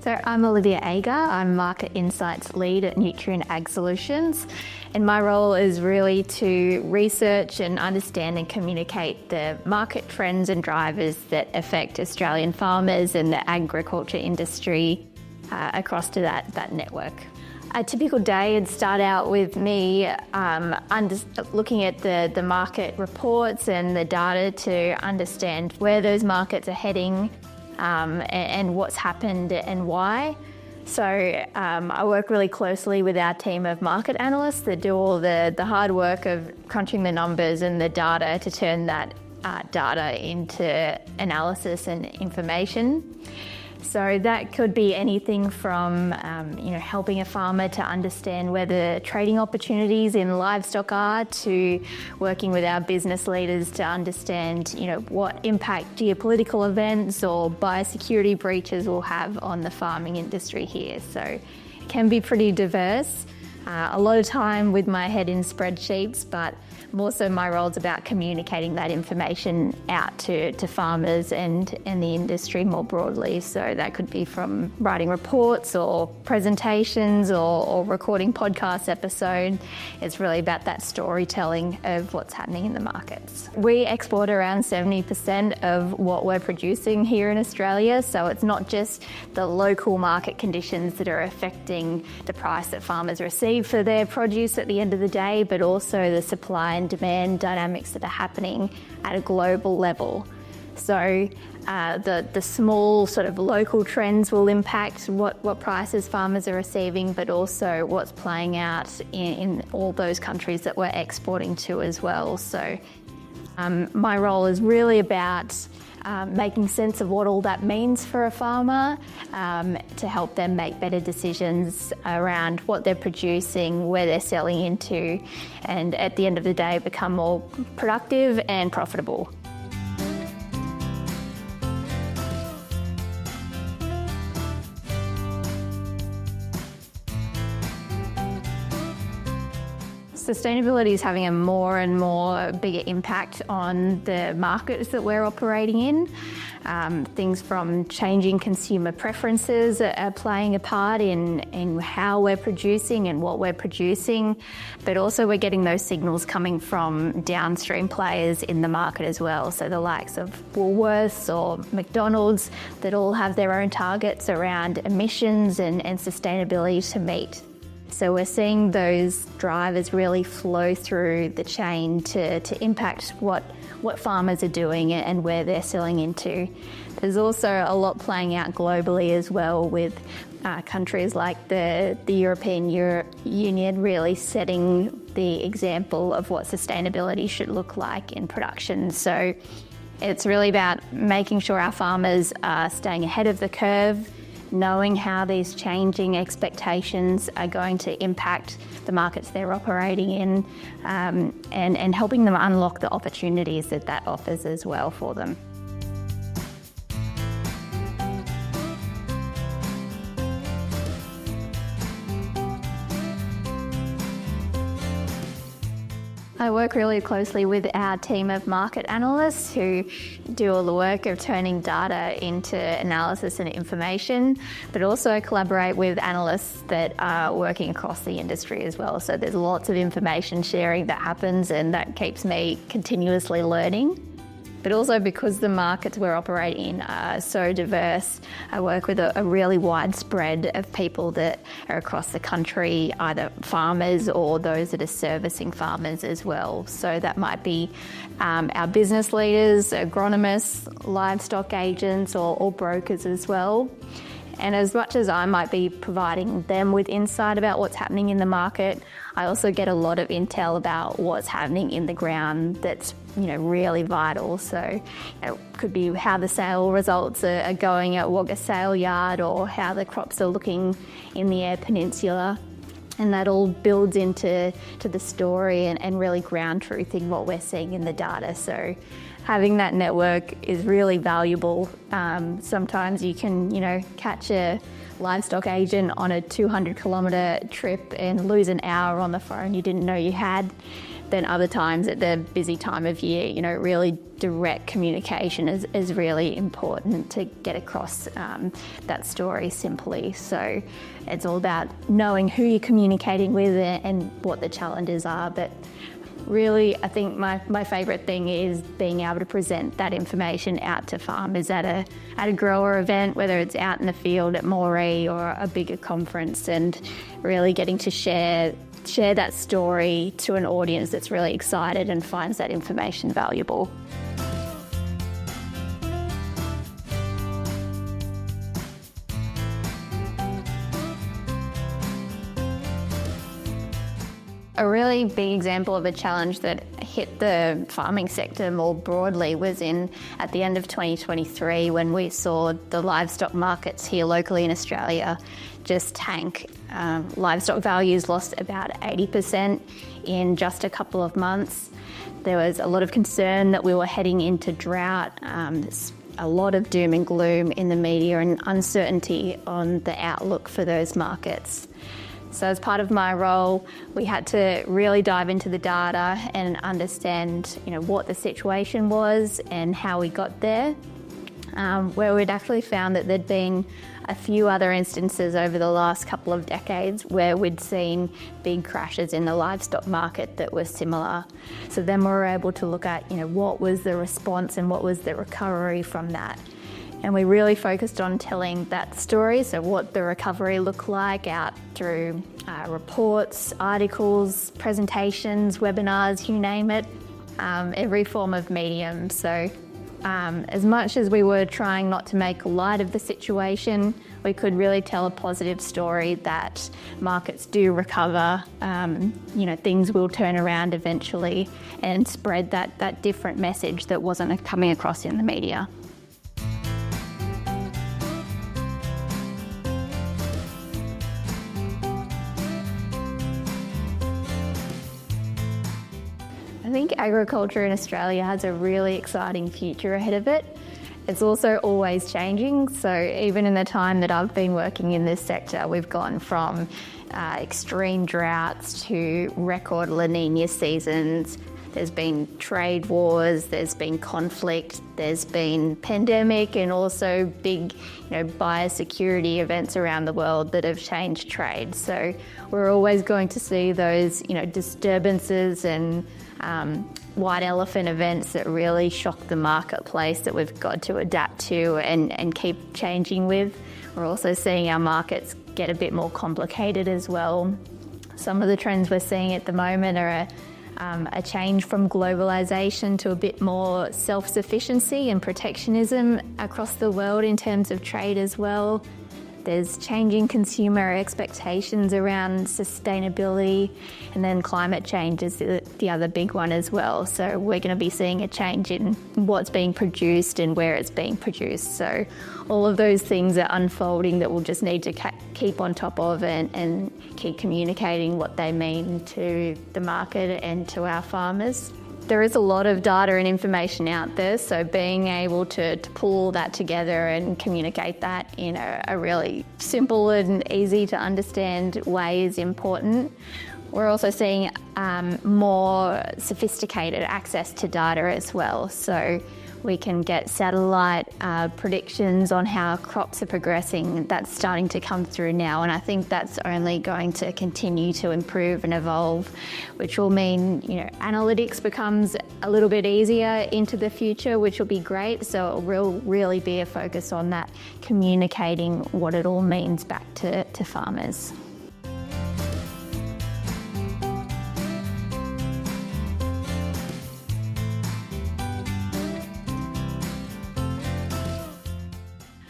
So I'm Olivia Agar. I'm Market Insights Lead at Nutrient Ag Solutions, and my role is really to research and understand and communicate the market trends and drivers that affect Australian farmers and the agriculture industry across to that network. A typical day would start out with me looking at the market reports and the data to understand where those markets are heading and what's happened and why. So I work really closely with our team of market analysts that do all the hard work of crunching the numbers and the data to turn that data into analysis and information. So that could be anything from helping a farmer to understand where the trading opportunities in livestock are, to working with our business leaders to understand what impact geopolitical events or biosecurity breaches will have on the farming industry here. So it can be pretty diverse. A lot of time with my head in spreadsheets, but more so my role is about communicating that information out to farmers and the industry more broadly. So that could be from writing reports or presentations or recording podcast episodes. It's really about that storytelling of what's happening in the markets. We export around 70% of what we're producing here in Australia, so it's not just the local market conditions that are affecting the price that farmers receive for their produce at the end of the day, but also the supply and demand dynamics that are happening at a global level. So the small sort of local trends will impact what prices farmers are receiving, but also what's playing out in all those countries that we're exporting to as well. So my role is really about making sense of what all that means for a farmer, to help them make better decisions around what they're producing, where they're selling into, and at the end of the day become more productive and profitable. Sustainability is having a more and more bigger impact on the markets that we're operating in. Things from changing consumer preferences are playing a part in how we're producing and what we're producing, but also we're getting those signals coming from downstream players in the market as well. So the likes of Woolworths or McDonald's that all have their own targets around emissions and sustainability to meet. So we're seeing those drivers really flow through the chain to impact what farmers are doing and where they're selling into. There's also a lot playing out globally as well, with countries like the European Union really setting the example of what sustainability should look like in production. So it's really about making sure our farmers are staying ahead of the curve, knowing how these changing expectations are going to impact the markets they're operating in, and helping them unlock the opportunities that offers as well for them. I work really closely with our team of market analysts who do all the work of turning data into analysis and information, but also collaborate with analysts that are working across the industry as well. So there's lots of information sharing that happens, and that keeps me continuously learning. But also because the markets we're operating in are so diverse, I work with a really wide spread of people that are across the country, either farmers or those that are servicing farmers as well. So that might be our business leaders, agronomists, livestock agents, or brokers as well. And as much as I might be providing them with insight about what's happening in the market, I also get a lot of intel about what's happening in the ground that's really vital. So it could be how the sale results are going at Wagga Sale Yard, or how the crops are looking in the Eyre Peninsula. And that all builds into the story and really ground truthing what we're seeing in the data. So having that network is really valuable. Sometimes you can, catch a livestock agent on a 200-kilometre trip and lose an hour on the phone you didn't know you had. then other times at the busy time of year, really direct communication is really important to get across that story simply. So it's all about knowing who you're communicating with and what the challenges are. But really, I think my favourite thing is being able to present that information out to farmers at a grower event, whether it's out in the field at Moree or a bigger conference, and really getting to share that story to an audience that's really excited and finds that information valuable. A really big example of a challenge that hit the farming sector more broadly was at the end of 2023, when we saw the livestock markets here locally in Australia just tank. Livestock values lost about 80% in just a couple of months. There was a lot of concern that we were heading into drought. A lot of doom and gloom in the media and uncertainty on the outlook for those markets. So as part of my role, we had to really dive into the data and understand, what the situation was and how we got there. Where we'd actually found that there'd been a few other instances over the last couple of decades where we'd seen big crashes in the livestock market that were similar. So then we were able to look at, what was the response and what was the recovery from that. And we really focused on telling that story, so what the recovery looked like out through reports, articles, presentations, webinars, you name it, every form of medium. So as much as we were trying not to make light of the situation, we could really tell a positive story that markets do recover, things will turn around eventually, and spread that different message that wasn't coming across in the media. I think agriculture in Australia has a really exciting future ahead of it. It's also always changing, so even in the time that I've been working in this sector, we've gone from extreme droughts to record La Niña seasons. There's been trade wars, there's been conflict, there's been pandemic, and also big, biosecurity events around the world that have changed trade. So we're always going to see those, disturbances and white elephant events that really shock the marketplace that we've got to adapt to and keep changing with. We're also seeing our markets get a bit more complicated as well. Some of the trends we're seeing at the moment are a change from globalisation to a bit more self-sufficiency and protectionism across the world in terms of trade as well. There's changing consumer expectations around sustainability, and then climate change is the other big one as well. So we're going to be seeing a change in what's being produced and where it's being produced. So all of those things are unfolding that we'll just need to keep on top of and keep communicating what they mean to the market and to our farmers. There is a lot of data and information out there, so being able to pull that together and communicate that in a really simple and easy to understand way is important. We're also seeing more sophisticated access to data as well, so we can get satellite predictions on how crops are progressing. That's starting to come through now, and I think that's only going to continue to improve and evolve, which will mean, analytics becomes a little bit easier into the future, which will be great. So it will really be a focus on that, communicating what it all means back to farmers.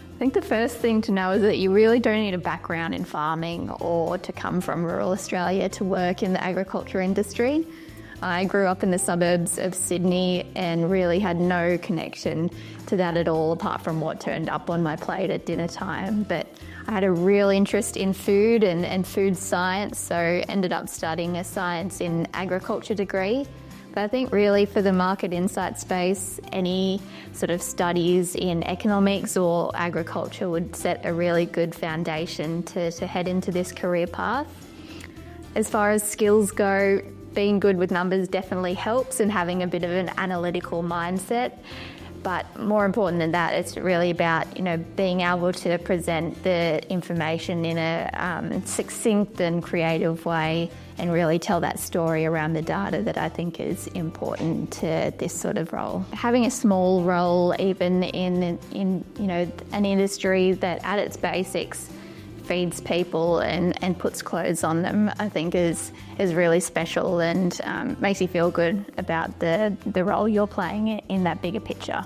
I think the first thing to know is that you really don't need a background in farming or to come from rural Australia to work in the agriculture industry. I grew up in the suburbs of Sydney and really had no connection to that at all, apart from what turned up on my plate at dinner time. But I had a real interest in food and food science, so ended up studying a science in agriculture degree. But I think really for the market insight space, any sort of studies in economics or agriculture would set a really good foundation to head into this career path. As far as skills go, being good with numbers definitely helps, and having a bit of an analytical mindset. But more important than that, it's really about, being able to present the information in a succinct and creative way, and really tell that story around the data that I think is important to this sort of role. Having a small role, even in an industry that at its basics feeds people and puts clothes on them, I think is really special, and makes you feel good about the role you're playing in that bigger picture.